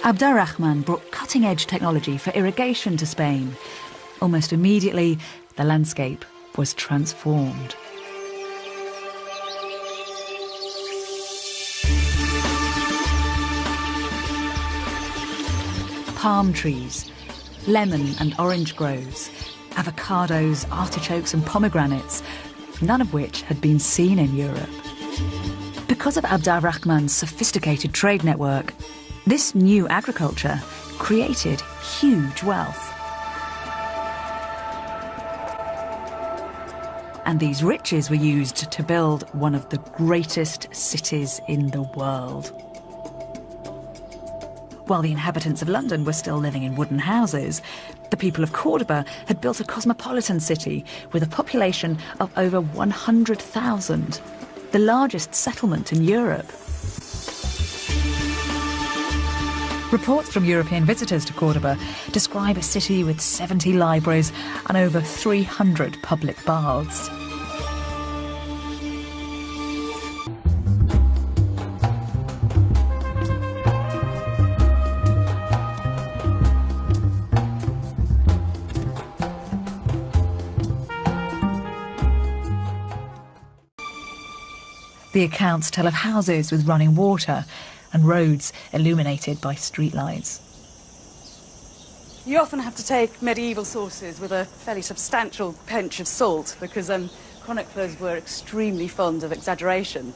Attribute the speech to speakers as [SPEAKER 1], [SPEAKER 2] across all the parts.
[SPEAKER 1] Rahman brought cutting-edge technology for irrigation to Spain. Almost immediately, the landscape was transformed. Palm trees, lemon and orange groves, avocados, artichokes and pomegranates, none of which had been seen in Europe. Because of Rahman's sophisticated trade network, this new agriculture created huge wealth. And these riches were used to build one of the greatest cities in the world. While the inhabitants of London were still living in wooden houses, the people of Cordoba had built a cosmopolitan city with a population of over 100,000, the largest settlement in Europe. Reports from European visitors to Cordoba describe a city with 70 libraries and over 300 public baths. The accounts tell of houses with running water and roads illuminated by streetlights.
[SPEAKER 2] You often have to take medieval sources with a fairly substantial pinch of salt because chroniclers were extremely fond of exaggeration.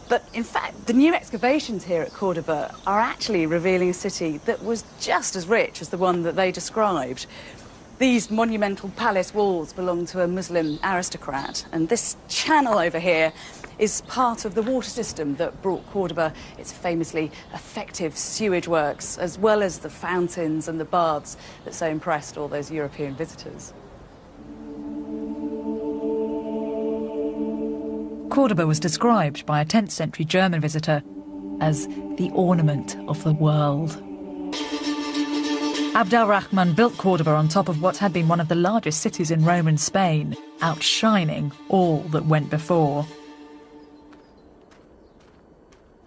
[SPEAKER 2] But in fact, the new excavations here at Cordoba are actually revealing a city that was just as rich as the one that they described. These monumental palace walls belong to a Muslim aristocrat, and this channel over here is part of the water system that brought Cordoba its famously effective sewage works, as well as the fountains and the baths that so impressed all those European visitors.
[SPEAKER 1] Cordoba was described by a 10th century German visitor as the ornament of the world. Rahman built Cordoba on top of what had been one of the largest cities in Roman Spain, outshining all that went before.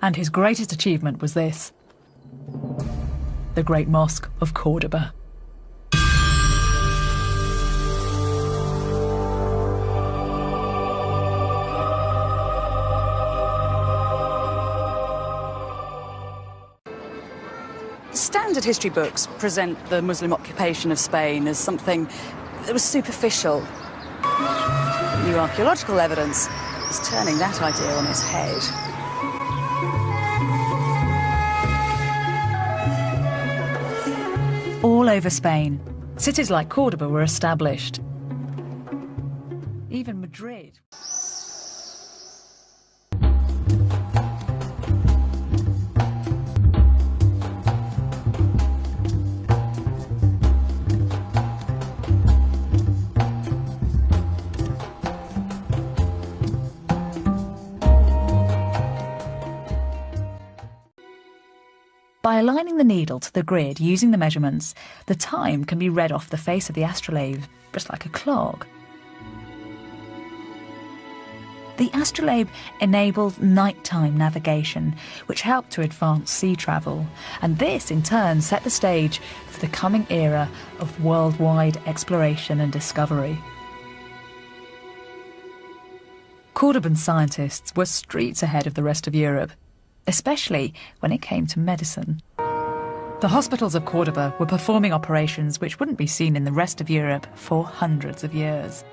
[SPEAKER 1] And his greatest achievement was this: the Great Mosque of Cordoba.
[SPEAKER 2] Standard history books present the Muslim occupation of Spain as something that was superficial. New archaeological evidence is turning that idea on its head.
[SPEAKER 1] All over Spain, cities like Cordoba were established. Even Madrid. By aligning the needle to the grid using the measurements, the time can be read off the face of the astrolabe, just like a clock. The astrolabe enabled nighttime navigation, which helped to advance sea travel, and this in turn set the stage for the coming era of worldwide exploration and discovery. Cordoban scientists were streets ahead of the rest of Europe, especially when it came to medicine. The hospitals of Cordoba were performing operations which wouldn't be seen in the rest of Europe for hundreds of years.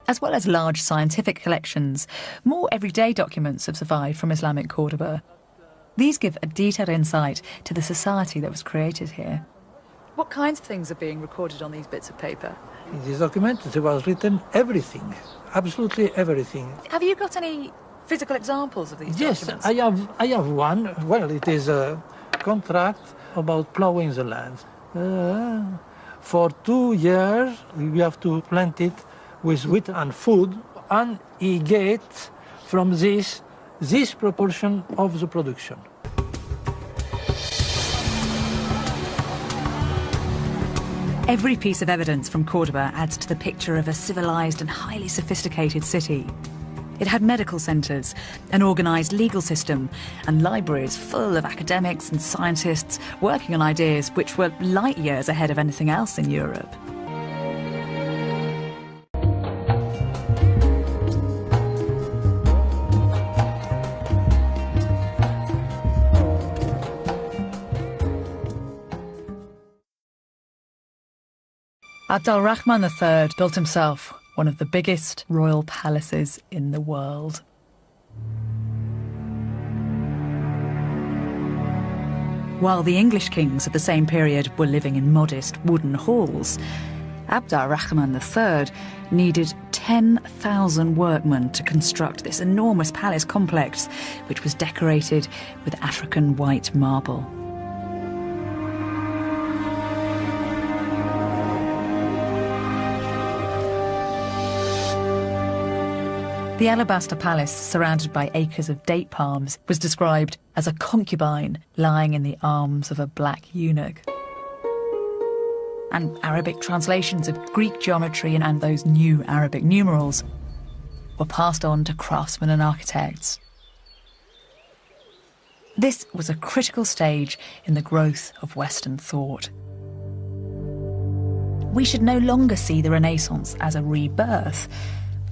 [SPEAKER 1] As well as large scientific collections, more everyday documents have survived from Islamic Cordoba. These give a detailed insight to the society that was created here. What kinds of things are being recorded on these bits of paper?
[SPEAKER 3] In this document there was written everything, absolutely everything.
[SPEAKER 1] Have you got any physical examples of these documents?
[SPEAKER 3] Yes, I have one. Well, it is a contract about plowing the land. For 2 years we have to plant it with wheat and food, and he gets from this proportion of the production.
[SPEAKER 1] Every piece of evidence from Cordoba adds to the picture of a civilized and highly sophisticated city. It had medical centres, an organised legal system, and libraries full of academics and scientists working on ideas which were light years ahead of anything else in Europe. Rahman III built himself one of the biggest royal palaces in the world. While the English kings of the same period were living in modest wooden halls, Rahman III needed 10,000 workmen to construct this enormous palace complex, which was decorated with African white marble. The alabaster palace, surrounded by acres of date palms, was described as a concubine lying in the arms of a black eunuch. And Arabic translations of Greek geometry and those new Arabic numerals were passed on to craftsmen and architects. This was a critical stage in the growth of Western thought. We should no longer see the Renaissance as a rebirth,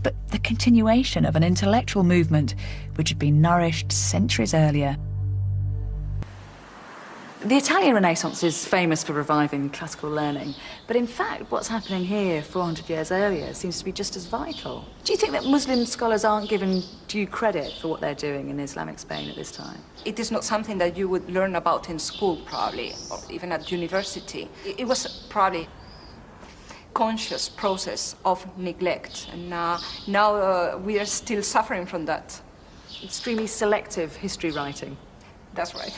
[SPEAKER 1] but the continuation of an intellectual movement which had been nourished centuries earlier.
[SPEAKER 2] The Italian Renaissance is famous for reviving classical learning, but in fact what's happening here 400 years earlier seems to be just as vital. Do you think that Muslim scholars aren't given due credit for what they're doing in Islamic Spain at this time?
[SPEAKER 4] It is not something that you would learn about in school, probably, or even at university. It was probably conscious process of neglect, and now we are still suffering from that.
[SPEAKER 2] Extremely selective history writing.
[SPEAKER 4] That's right.